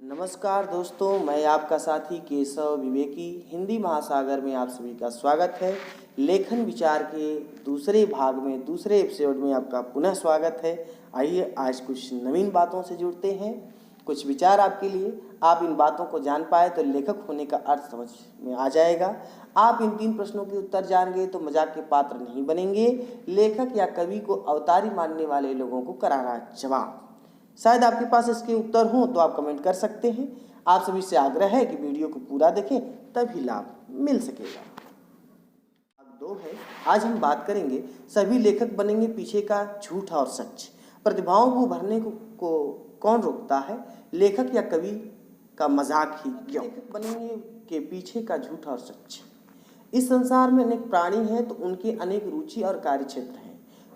नमस्कार दोस्तों, मैं आपका साथी केशव विवेकी हिंदी महासागर में आप सभी का स्वागत है। लेखन विचार के दूसरे भाग में दूसरे एपिसोड में आपका पुनः स्वागत है। आइए आज कुछ नवीन बातों से जुड़ते हैं, कुछ विचार आपके लिए। आप इन बातों को जान पाए तो लेखक होने का अर्थ समझ में आ जाएगा। आप इन 3 प्रश्नों के उत्तर जान गए तो मजाक के पात्र नहीं बनेंगे। लेखक या कवि को अवतारी मानने वाले लोगों को करारा जवाब। शायद आपके पास इसके उत्तर हों तो आप कमेंट कर सकते हैं। आप सभी से आग्रह है कि वीडियो को पूरा देखें, तभी लाभ मिल सकेगा। अब 2 है, आज हम बात करेंगे सभी लेखक बनेंगे पीछे का झूठ और सच। प्रतिभाओं को उभरने को कौन रोकता है, लेखक या कवि का मजाक ही क्यों? लेखक बनेंगे के पीछे का झूठ और सच। इस संसार में अनेक प्राणी हैं तो उनके अनेक रुचि और कार्यक्षेत्र हैं।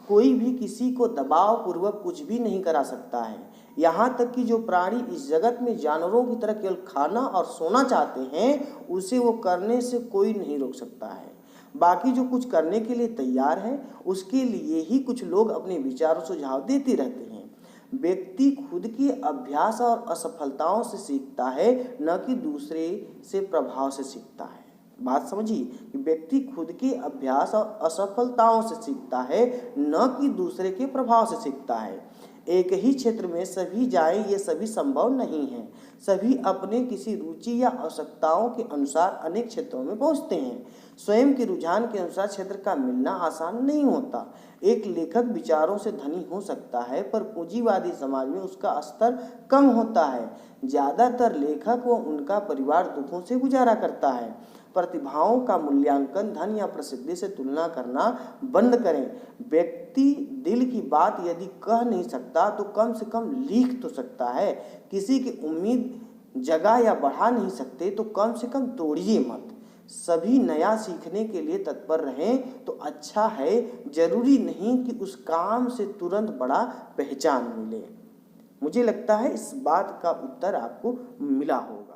कोई भी किसी को दबाव पूर्वक कुछ भी नहीं करा सकता है। यहाँ तक कि जो प्राणी इस जगत में जानवरों की तरह केवल खाना और सोना चाहते हैं, उसे वो करने से कोई नहीं रोक सकता है। बाकी जो कुछ करने के लिए तैयार है, उसके लिए ही कुछ लोग अपने विचार सुझाव देते रहते हैं। व्यक्ति खुद के अभ्यास और असफलताओं से सीखता है, न कि दूसरे से प्रभाव से सीखता है। बात समझिए कि व्यक्ति खुद के अभ्यास और असफलताओं से सीखता है, न कि दूसरे के प्रभाव से सीखता है। एक ही क्षेत्र में सभी जाएं ये सभी संभव नहीं है। सभी अपने किसी रुचि या आवश्यकताओं के अनुसार अनेक क्षेत्रों में पहुंचते हैं। स्वयं के रुझान के अनुसार क्षेत्र का मिलना आसान नहीं होता। एक लेखक विचारों से धनी हो सकता है, पर पूंजीवादी समाज में उसका स्तर कम होता है। ज्यादातर लेखक व उनका परिवार दुखों से गुजारा करता है। प्रतिभाओं का मूल्यांकन धन या प्रसिद्धि से तुलना करना बंद करें। व्यक्ति दिल की बात यदि कह नहीं सकता तो कम से कम लिख तो सकता है। किसी की उम्मीद जगा या बढ़ा नहीं सकते तो कम से कम तोड़िए मत। सभी नया सीखने के लिए तत्पर रहें तो अच्छा है। जरूरी नहीं कि उस काम से तुरंत बड़ा पहचान मिले। मुझे लगता है इस बात का उत्तर आपको मिला होगा।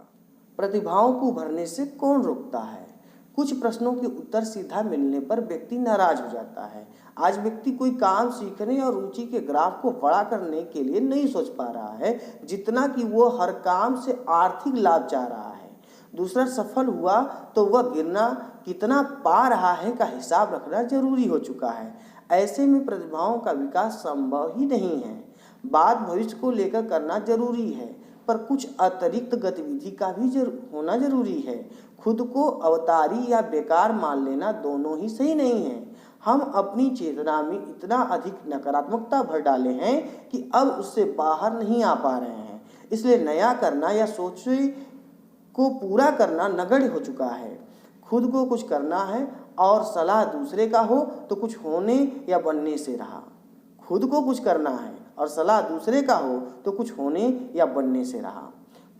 प्रतिभाओं को उभरने से कौन रोकता है? कुछ प्रश्नों के उत्तर सीधा मिलने पर व्यक्ति नाराज हो जाता है। आज व्यक्ति कोई काम सीखने और रुचि के ग्राफ को बड़ा करने के लिए नहीं सोच पा रहा है, जितना कि वो हर काम से आर्थिक लाभ चाह रहा है। दूसरा सफल हुआ तो वह गिरना कितना पा रहा है का हिसाब रखना जरूरी हो चुका है। ऐसे में प्रतिभाओं का विकास संभव ही नहीं है। बात भविष्य को लेकर करना जरूरी है, पर कुछ अतिरिक्त गतिविधि का भी होना जरूरी है। खुद को अवतारी या बेकार मान लेना दोनों ही सही नहीं है। हम अपनी चेतना में इतना अधिक नकारात्मकता भर डाले हैं कि अब उससे बाहर नहीं आ पा रहे हैं। इसलिए नया करना या सोचे को पूरा करना नगण्य हो चुका है। खुद को कुछ करना है और सलाह दूसरे का हो तो कुछ होने या बनने से रहा। खुद को कुछ करना है और सलाह दूसरे का हो तो कुछ होने या बनने से रहा।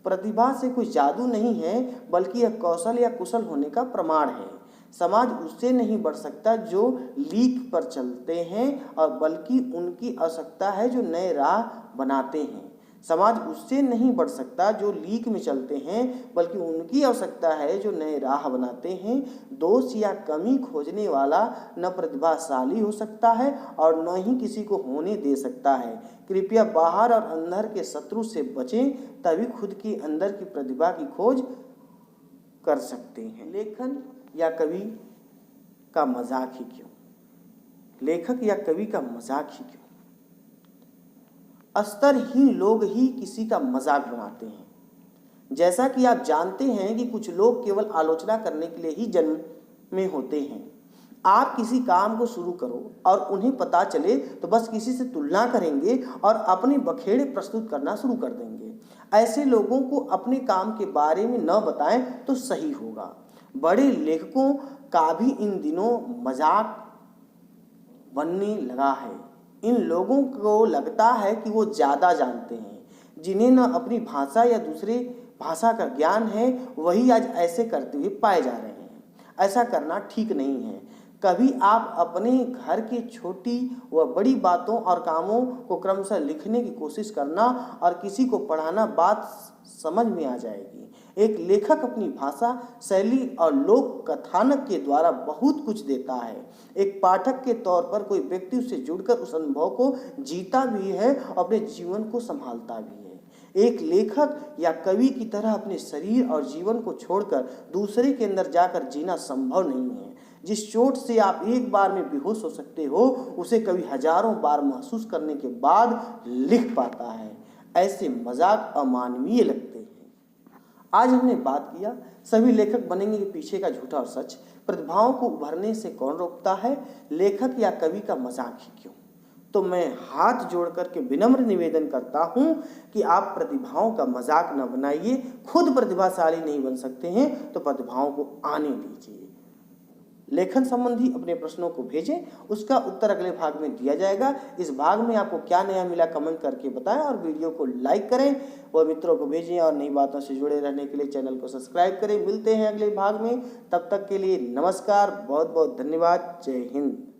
प्रतिभा से कोई जादू नहीं है, बल्कि यह कौशल या कुशल होने का प्रमाण है। समाज उससे नहीं बढ़ सकता जो लीक पर चलते हैं, और बल्कि उनकी आवश्यकता है जो नए राह बनाते हैं। समाज उससे नहीं बढ़ सकता जो लीक में चलते हैं, बल्कि उनकी आवश्यकता है जो नए राह बनाते हैं। दोष या कमी खोजने वाला न प्रतिभाशाली हो सकता है और न ही किसी को होने दे सकता है। कृपया बाहर और अंदर के शत्रु से बचें, तभी खुद की अंदर की प्रतिभा की खोज कर सकते हैं। लेखन या कवि का मजाक ही क्यों? लेखक या कवि का मजाक ही क्यों? स्तरहीन लोग ही किसी का मजाक बनाते हैं। जैसा कि आप जानते हैं कि कुछ लोग केवल आलोचना करने के लिए ही जन्म में होते हैं। आप किसी काम को शुरू करो और उन्हें पता चले तो बस किसी से तुलना करेंगे और अपने बखेड़े प्रस्तुत करना शुरू कर देंगे। ऐसे लोगों को अपने काम के बारे में न बताएं तो सही होगा। बड़े लेखकों का भी इन दिनों मजाक बनने लगा है। इन लोगों को लगता है कि वो ज़्यादा जानते हैं। जिन्हें न अपनी भाषा या दूसरे भाषा का ज्ञान है, वही आज ऐसे करते हुए पाए जा रहे हैं। ऐसा करना ठीक नहीं है। कभी आप अपने घर की छोटी व बड़ी बातों और कामों को क्रमशः लिखने की कोशिश करना और किसी को पढ़ाना, बात समझ में आ जाएगी। एक लेखक अपनी भाषा, शैली और लोक कथानक के द्वारा बहुत कुछ देता है। एक पाठक के तौर पर कोई व्यक्ति उससे जुड़कर उस अनुभव को जीता भी है और अपने जीवन को संभालता भी है। एक लेखक या कवि की तरह अपने शरीर और जीवन को छोड़कर दूसरे के अंदर जाकर जीना संभव नहीं है। जिस चोट से आप एक बार में बेहोश हो सकते हो, उसे कवि हजारों बार महसूस करने के बाद लिख पाता है। ऐसे मजाक अमानवीय लगते हैं। आज हमने बात किया सभी लेखक बनेंगे के पीछे का झूठा और सच। प्रतिभाओं को उभरने से कौन रोकता है, लेखक या कवि का मजाक ही क्यों? तो मैं हाथ जोड़ करके विनम्र निवेदन करता हूं कि आप प्रतिभाओं का मजाक न बनाइए। खुद प्रतिभाशाली नहीं बन सकते हैं तो प्रतिभाओं को आने दीजिए। लेखन संबंधी अपने प्रश्नों को भेजें, उसका उत्तर अगले भाग में दिया जाएगा। इस भाग में आपको क्या नया मिला कमेंट करके बताएं और वीडियो को लाइक करें और मित्रों को भेजें। और नई बातों से जुड़े रहने के लिए चैनल को सब्सक्राइब करें। मिलते हैं अगले भाग में, तब तक के लिए नमस्कार, बहुत बहुत धन्यवाद, जय हिंद।